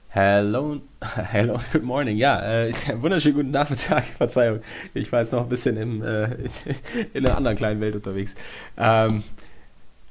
Hello, hello, good morning. Ja, wunderschönen guten Nachmittag. Verzeihung, ich war jetzt noch ein bisschen in einer anderen kleinen Welt unterwegs. Ähm,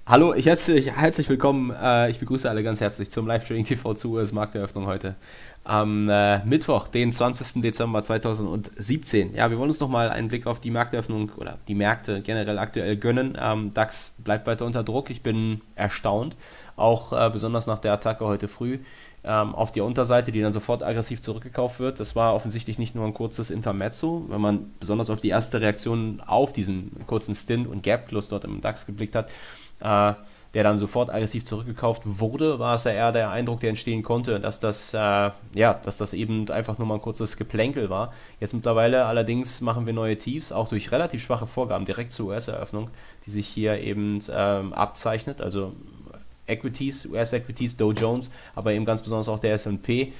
Hallo, herzlich willkommen. Ich begrüße alle ganz herzlich zum Live-Trading TV zu US-Markteröffnung heute am Mittwoch, den 20. Dezember 2017. Ja, wir wollen uns noch mal einen Blick auf die Markteröffnung oder die Märkte generell aktuell gönnen. DAX bleibt weiter unter Druck. Ich bin erstaunt, auch besonders nach der Attacke heute früh auf die Unterseite, die dann sofort aggressiv zurückgekauft wird. Das war offensichtlich nicht nur ein kurzes Intermezzo, wenn man besonders auf die erste Reaktion auf diesen kurzen Stint und Gap Close dort im DAX geblickt hat, der dann sofort aggressiv zurückgekauft wurde, war es ja eher der Eindruck, der entstehen konnte, dass das eben einfach nur mal ein kurzes Geplänkel war. Jetzt mittlerweile allerdings machen wir neue Tiefs, auch durch relativ schwache Vorgaben direkt zur US-Eröffnung, die sich hier eben abzeichnet, also Equities, US-Equities, Dow Jones, aber eben ganz besonders auch der S&P,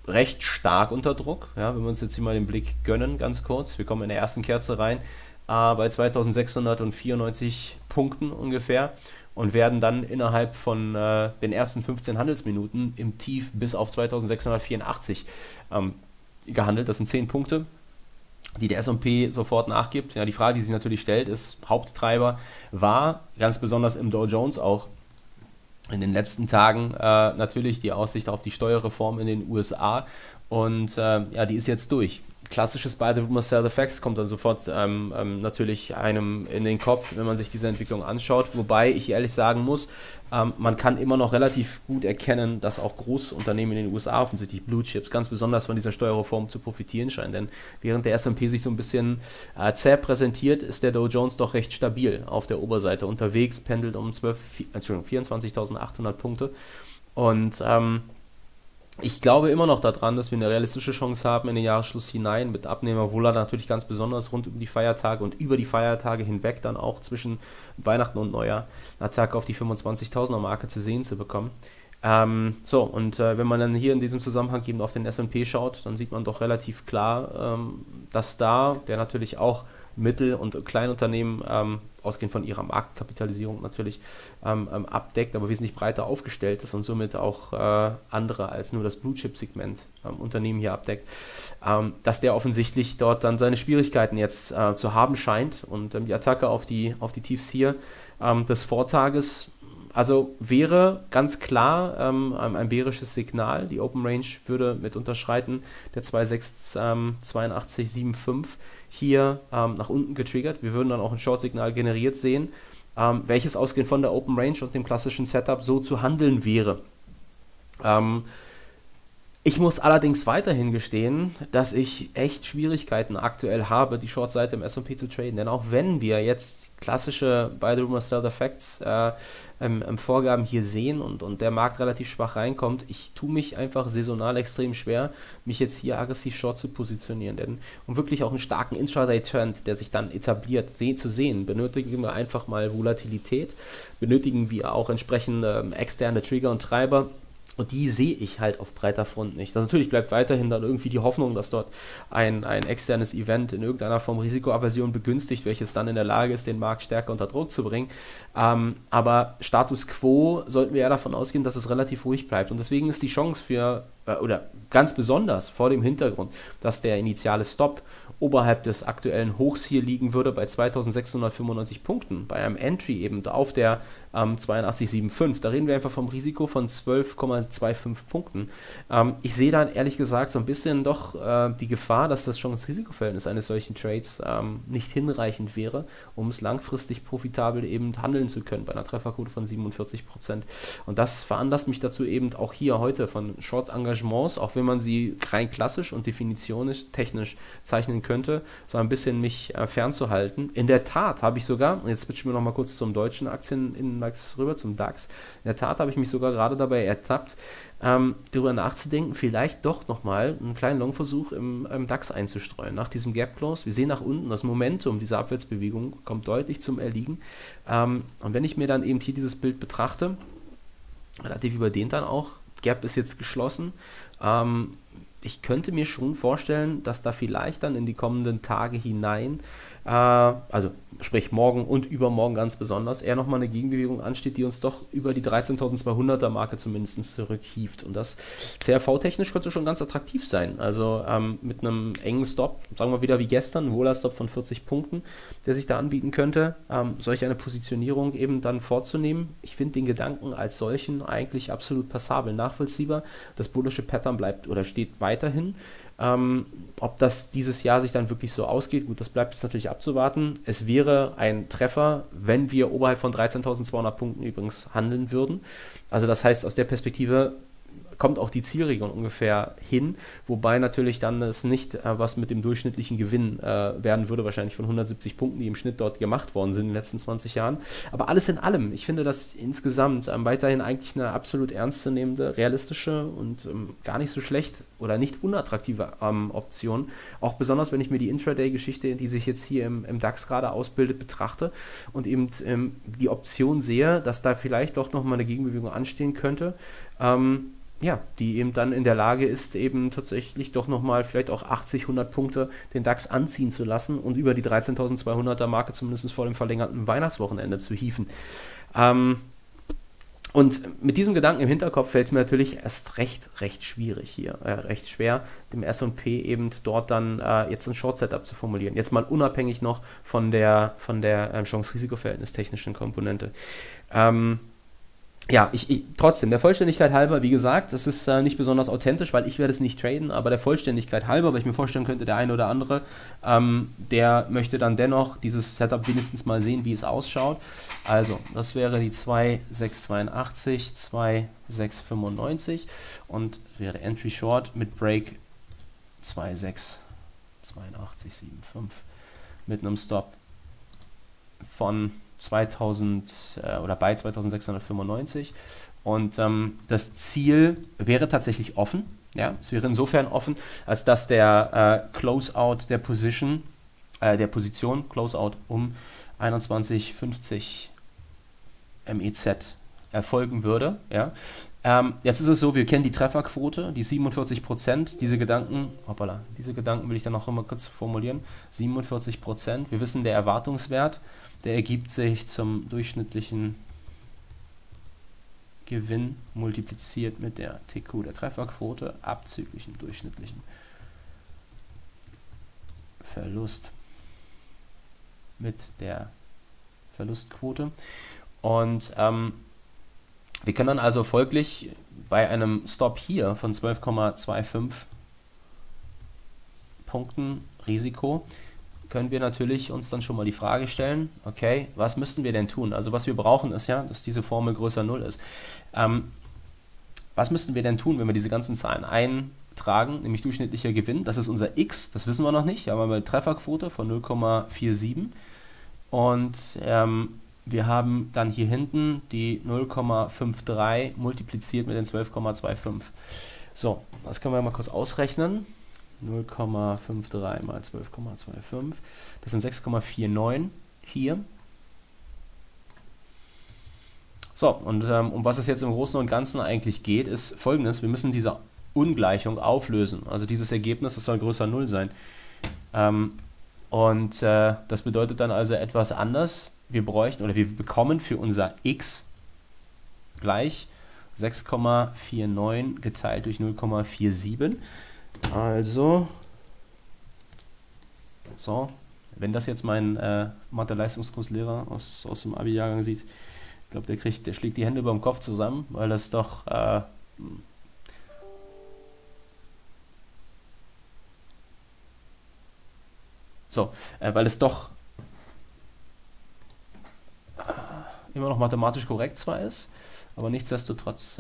recht stark unter Druck. Ja, wenn wir uns jetzt hier mal den Blick gönnen, ganz kurz, wir kommen in der ersten Kerze rein, bei 2694 Punkten ungefähr und werden dann innerhalb von den ersten 15 Handelsminuten im Tief bis auf 2684 gehandelt. Das sind 10 Punkte, die der S&P sofort nachgibt. Ja, die Frage, die sich natürlich stellt, ist, Haupttreiber war ganz besonders im Dow Jones auch in den letzten Tagen natürlich die Aussicht auf die Steuerreform in den USA und ja, die ist jetzt durch. Klassisches Buy the Rumor Sell the Facts kommt dann sofort natürlich einem in den Kopf, wenn man sich diese Entwicklung anschaut, wobei ich ehrlich sagen muss, man kann immer noch relativ gut erkennen, dass auch Großunternehmen in den USA, offensichtlich Blue Chips, ganz besonders von dieser Steuerreform zu profitieren scheinen, denn während der S&P sich so ein bisschen zäh präsentiert, ist der Dow Jones doch recht stabil auf der Oberseite unterwegs, pendelt um 24.800 Punkte und ich glaube immer noch daran, dass wir eine realistische Chance haben in den Jahresschluss hinein mit Abnehmerwohler natürlich ganz besonders rund um die Feiertage und über die Feiertage hinweg dann auch zwischen Weihnachten und Neujahr eine Attacke auf die 25.000er Marke zu sehen zu bekommen. Wenn man dann hier in diesem Zusammenhang eben auf den S&P schaut, dann sieht man doch relativ klar, dass da, der natürlich auch Mittel- und Kleinunternehmen ausgehend von ihrer Marktkapitalisierung natürlich abdeckt, aber wesentlich breiter aufgestellt ist und somit auch andere als nur das Blue-Chip-Segment Unternehmen hier abdeckt, dass der offensichtlich dort dann seine Schwierigkeiten jetzt zu haben scheint und die Attacke auf die Tiefs hier des Vortages also wäre ganz klar ein bärisches Signal. Die Open Range würde mit Unterschreiten der 2,682,75 hier nach unten getriggert. Wir würden dann auch ein Short-Signal generiert sehen, welches ausgehend von der Open Range und dem klassischen Setup so zu handeln wäre. Ich muss allerdings weiterhin gestehen, dass ich echt Schwierigkeiten aktuell habe, die Shortseite im S&P zu traden. Denn auch wenn wir jetzt klassische Buy the Rumor Sell the Facts Vorgaben hier sehen und der Markt relativ schwach reinkommt, ich tue mich einfach saisonal extrem schwer, mich jetzt hier aggressiv short zu positionieren. Denn um wirklich auch einen starken Intraday-Trend, der sich dann etabliert, zu sehen, benötigen wir einfach mal Volatilität, benötigen wir auch entsprechende externe Trigger und Treiber. Und die sehe ich halt auf breiter Front nicht. Natürlich bleibt weiterhin dann irgendwie die Hoffnung, dass dort ein externes Event in irgendeiner Form Risikoaversion begünstigt, welches dann in der Lage ist, den Markt stärker unter Druck zu bringen. Aber Status Quo sollten wir eher davon ausgehen, dass es relativ ruhig bleibt. Und deswegen ist die Chance oder ganz besonders vor dem Hintergrund, dass der initiale Stop oberhalb des aktuellen Hochs hier liegen würde bei 2695 Punkten, bei einem Entry eben auf der 82,75. Da reden wir einfach vom Risiko von 12,25 Punkten. Ich sehe dann ehrlich gesagt so ein bisschen doch die Gefahr, dass das Chance-Risiko-Verhältnis eines solchen Trades nicht hinreichend wäre, um es langfristig profitabel eben handeln zu können, bei einer Trefferquote von 47%. Und das veranlasst mich dazu eben auch hier heute von Short-Engagements, auch wenn man sie rein klassisch und definitionisch technisch zeichnen könnte, so ein bisschen mich fernzuhalten. In der Tat habe ich sogar, und jetzt switchen wir nochmal kurz zum deutschen Aktienindex rüber, zum DAX, in der Tat habe ich mich sogar gerade dabei ertappt, darüber nachzudenken, vielleicht doch nochmal einen kleinen Longversuch im DAX einzustreuen. Nach diesem Gap Close, wir sehen nach unten, das Momentum dieser Abwärtsbewegung kommt deutlich zum Erliegen. Und wenn ich mir dann eben hier dieses Bild betrachte, relativ überdehnt dann auch, Gap ist jetzt geschlossen, ich könnte mir schon vorstellen, dass da vielleicht dann in die kommenden Tage hinein also sprich morgen und übermorgen ganz besonders, eher nochmal eine Gegenbewegung ansteht, die uns doch über die 13.200er Marke zumindest zurückhieft. Und das CRV-technisch könnte schon ganz attraktiv sein. Also mit einem engen Stop, sagen wir wieder wie gestern, ein Wohler-Stop von 40 Punkten, der sich da anbieten könnte, solch eine Positionierung eben dann vorzunehmen. Ich finde den Gedanken als solchen eigentlich absolut passabel, nachvollziehbar. Das bullische Pattern bleibt oder steht weiterhin. Ob das dieses Jahr sich dann wirklich so ausgeht, gut, das bleibt jetzt natürlich abzuwarten. Es wäre ein Treffer, wenn wir oberhalb von 13.200 Punkten übrigens handeln würden. Also das heißt, aus der Perspektive kommt auch die Zielregion ungefähr hin, wobei natürlich dann es nicht was mit dem durchschnittlichen Gewinn werden würde, wahrscheinlich von 170 Punkten, die im Schnitt dort gemacht worden sind in den letzten 20 Jahren. Aber alles in allem, ich finde das insgesamt weiterhin eigentlich eine absolut ernstzunehmende, realistische und gar nicht so schlecht oder nicht unattraktive Option. Auch besonders, wenn ich mir die Intraday-Geschichte, die sich jetzt hier im DAX gerade ausbildet, betrachte und eben die Option sehe, dass da vielleicht doch nochmal eine Gegenbewegung anstehen könnte. Ja, die eben dann in der Lage ist, eben tatsächlich doch nochmal vielleicht auch 80, 100 Punkte den DAX anziehen zu lassen und über die 13.200er Marke zumindest vor dem verlängerten Weihnachtswochenende zu hieven. Und mit diesem Gedanken im Hinterkopf fällt es mir natürlich erst recht schwierig hier, recht schwer, dem S&P eben dort dann jetzt ein Short-Setup zu formulieren. Jetzt mal unabhängig noch von der Chance-Risiko-Verhältnis technischen Komponente. Ja, trotzdem, der Vollständigkeit halber, wie gesagt, das ist nicht besonders authentisch, weil ich werde es nicht traden, aber der Vollständigkeit halber, weil ich mir vorstellen könnte, der eine oder andere, der möchte dann dennoch dieses Setup wenigstens mal sehen, wie es ausschaut. Also, das wäre die 2,682, 2,695 und wäre Entry Short mit Break 2,682,75 mit einem Stop von 2000 oder bei 2695 und das Ziel wäre tatsächlich offen, ja, es wäre insofern offen, als dass der Closeout der Position Closeout um 21,50 MEZ erfolgen würde, ja. Jetzt ist es so, wir kennen die Trefferquote, die 47%, diese Gedanken will ich dann noch mal kurz formulieren, 47%, wir wissen, der Erwartungswert, der ergibt sich zum durchschnittlichen Gewinn multipliziert mit der TQ der Trefferquote, abzüglich dem durchschnittlichen Verlust mit der Verlustquote. Und wir können dann also folglich bei einem Stop hier von 12,25 Punkten Risiko können wir natürlich uns dann schon mal die Frage stellen, okay, was müssten wir denn tun? Also was wir brauchen ist ja, dass diese Formel größer 0 ist. Was müssten wir denn tun, wenn wir diese ganzen Zahlen eintragen, nämlich durchschnittlicher Gewinn, das ist unser X, das wissen wir noch nicht, aber wir haben eine Trefferquote von 0,47 und wir haben dann hier hinten die 0,53 multipliziert mit den 12,25. So, das können wir mal kurz ausrechnen. 0,53 mal 12,25, das sind 6,49 hier. So, und um was es jetzt im Großen und Ganzen eigentlich geht, ist Folgendes: Wir müssen diese Ungleichung auflösen. Also dieses Ergebnis, das soll größer 0 sein. Das bedeutet dann also etwas anders. Wir bekommen für unser x gleich 6,49 geteilt durch 0,47. Also, so, wenn das jetzt mein Mathe-Leistungskurslehrer aus dem Abi-Jahrgang sieht, ich glaube, der schlägt die Hände über dem Kopf zusammen, weil das doch weil es doch immer noch mathematisch korrekt zwar ist, aber nichtsdestotrotz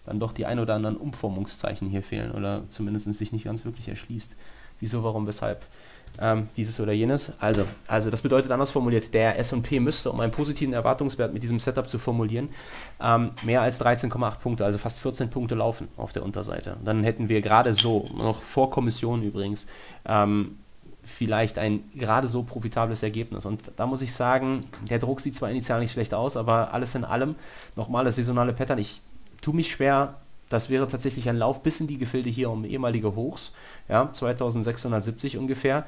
dann doch die ein oder anderen Umformungszeichen hier fehlen oder zumindest sich nicht ganz wirklich erschließt. Wieso, warum, weshalb dieses oder jenes. Also das bedeutet anders formuliert, der S&P müsste, um einen positiven Erwartungswert mit diesem Setup zu formulieren, mehr als 13,8 Punkte, also fast 14 Punkte laufen auf der Unterseite. Dann hätten wir gerade so, noch vor Kommission übrigens, vielleicht ein gerade so profitables Ergebnis. Und da muss ich sagen, der Druck sieht zwar initial nicht schlecht aus, aber alles in allem, nochmal das saisonale Pattern, ich tue mich schwer, Das wäre tatsächlich ein Lauf bis in die Gefilde hier um ehemalige Hochs, ja, 2670 ungefähr.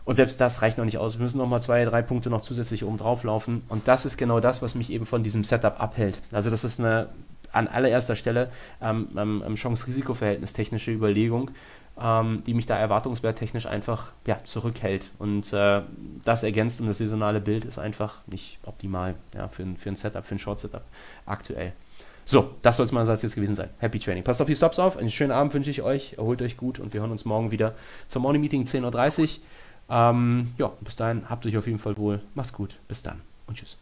Und selbst das reicht noch nicht aus. Wir müssen noch mal 2, 3 Punkte noch zusätzlich oben drauf laufen. Und das ist genau das, was mich eben von diesem Setup abhält. Also das ist eine an allererster Stelle Chance-Risiko-Verhältnis technische Überlegung, die mich da erwartungswerttechnisch einfach zurückhält. Und das ergänzt um das saisonale Bild ist einfach nicht optimal für ein Setup, für ein Short-Setup aktuell. So, das soll es meinerseits jetzt gewesen sein. Happy Trading. Passt auf die Stops auf. Einen schönen Abend wünsche ich euch. Erholt euch gut und wir hören uns morgen wieder zum Morning Meeting 10:30 Uhr. Bis dahin, habt euch auf jeden Fall wohl. Macht's gut. Bis dann und tschüss.